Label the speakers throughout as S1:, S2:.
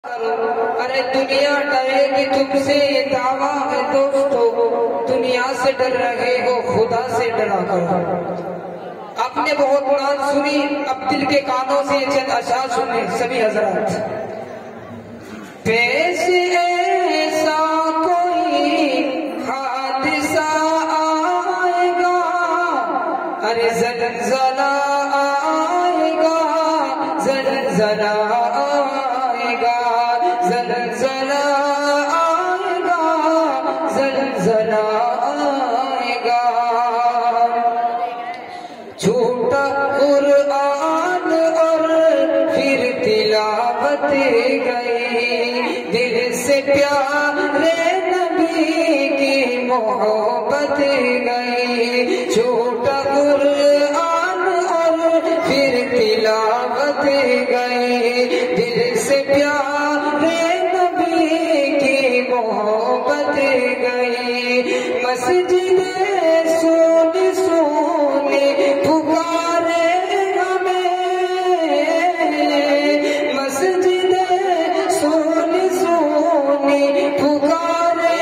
S1: अरे दुनिया डरेगी तुमसे, ये दावा है दोस्तों। दुनिया से डर रहे हो, खुदा से डरा करो। आपने बहुत नात सुनी, अब दिल के कानों से ये चंद अशार सुने सभी हजरात। पेश ऐसा कोई हादिसा आएगा, अरे ज़लज़ला आएगा, ज़लज़ला आएगा, ज़लज़ला आएगा, ज़लज़ला आएगा। झूठा कुरआन और फिर तिलावत गई, दिल से प्यारे नबी की मोहब्बत गई। झूठा कुरआन और फिर तिलावत गई, दिल से प्यारे नबी की मोहब्बत गई। मस्जिद सोनी सोनी पुकारे हमें, मस्जिद सोनी सोनी पुकारे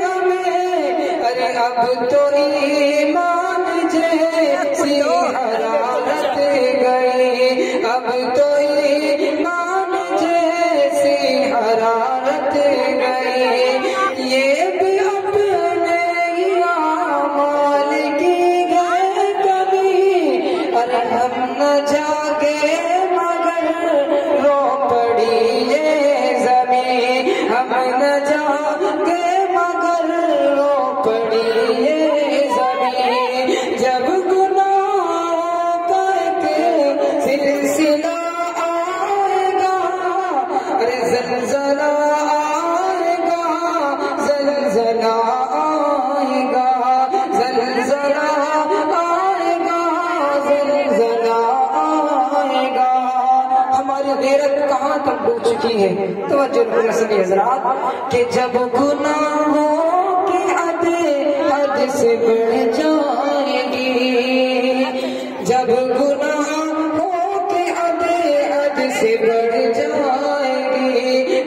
S1: हमें। अरे अब तो ईमान जैसी हरारत गई, अब तो ईमान जैसी हरारत गई। ये भी अपने आमाल की गए कभी, अरे हम न जागे मगर रो पड़ी ये जमीन, हम न जागे मगर रो पड़ी ये जमीन। जब गुनाहों का एक सिलसिला आएगा, अरे ज़लज़ला आएगा, ज़लज़ला आएगा, ज़लज़ला आएगा, ज़लज़ला आएगा। हमारी गैरत कहाँ तक डूब चुकी है, तवज्जो करें सभी हज़रात। कि जब गुनाहों की हद से बढ़ जाएगी, जब गुनाहों की हद से बढ़ जाएगी,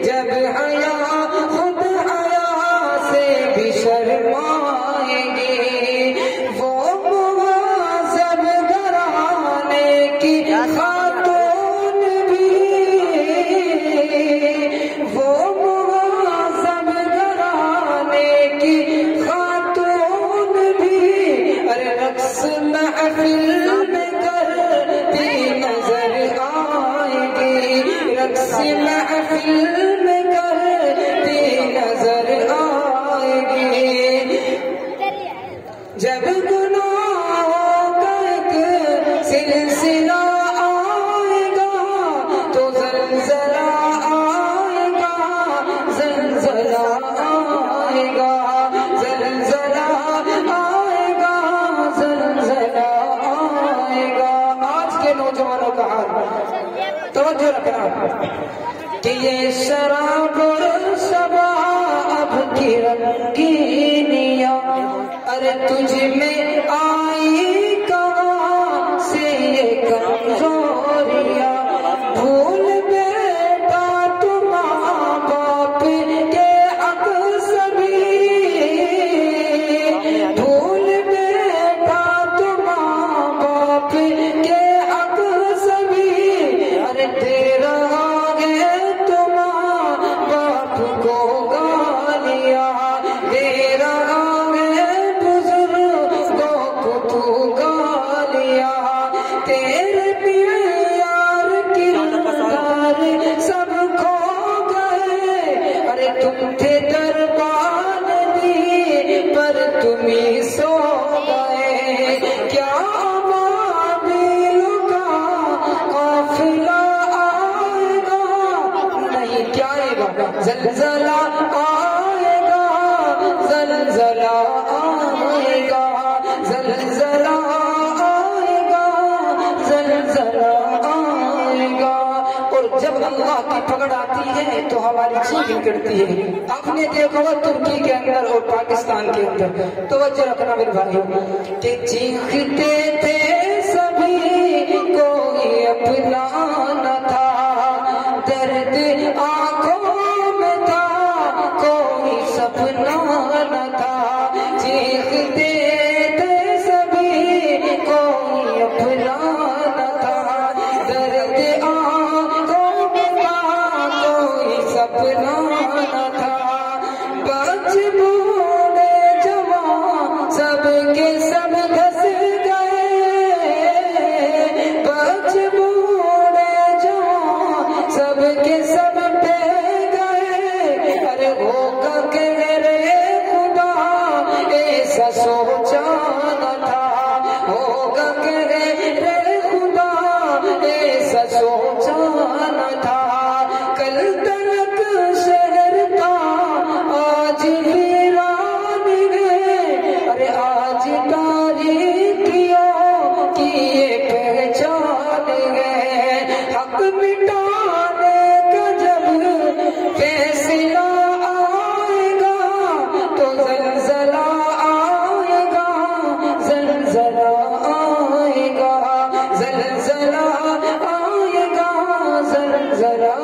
S1: जब हया खुद हया से भी शर्माएगी, वो मुआज़ब घराने की खातून भी, वो मुआज़ब घराने की खातून भी, अरे रक्स महफिल में करती नजर आएगी, रक्स महफिल में करती नजर आएगी। जब गुनाहों का एक सिलसिला आएगा, तो ज़लज़ला आएगा, ज़लज़ला आएगा, ज़लज़ला आएगा, ज़लज़ला आएगा। आज के नौजवानों का हाल तवज्जो रखना कि ये शराब और शबाब की रंगीनिया, अरे तुझ में आई कहाँ से ये कमजोरिया। भूल बेटा तुम माँ बाप के हक सभी, भूल बेटा तुम माँ बाप के हक सभी। अरे तेरा आगे तुम बाप को गालिया, तेरा आगे बुजुर्गों को तू गालिया। तेरे प्यार किरदार सब खो गए, अरे तुम थे दरबान दी पर तुम ही सो गए। क्या अबाबिल का काफिला आएगा, नहीं क्या आएगा, ज़लज़ला आएगा, ज़लज़ला आएगा, ज़लज़ला आएगा, ज़लज़ला आएगा। और जब अल्लाह की पकड़ आती है तो हमारी चीख निकलती है। आपने देखा होगा तुर्की के अंदर और पाकिस्तान के अंदर, तवज्जो रखना मेरे भाइयों, कि चीखते थे सभी कोई अपना न था, दर्द आंखों सोचा न था। कल तलक शहर था आज वीरान गए, अरे आज तारीखियों की ये पहचान गए। हक मिटाने का जब फैसला आएगा तो ज़लज़ला आएगा, ज़लज़ला आएगा, ज़लज़ला आएगा, ज़लज़ला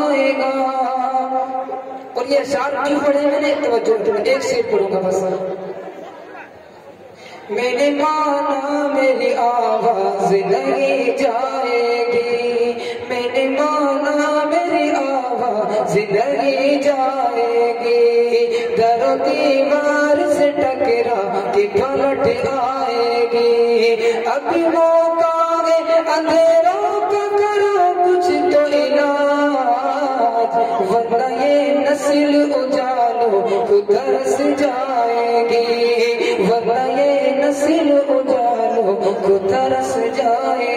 S1: आएगा। और ये अशआर क्यों पढ़े मैंने? तवज्जो रखना, एक शेर पढ़ूंगा बस। मैंने माना मेरी आवाज नहीं जाएगी, मैंने माना मेरी आवाज नहीं जाएगी। दरो दीवार से टकरा के पलट आएगी। अभी मौका है अंधेरों का, करो कुछ तो इलाज, वरना ये नस्ल उजालों को तरस जाएगी, वरना ये नस्ल उजालों को तरस जाए।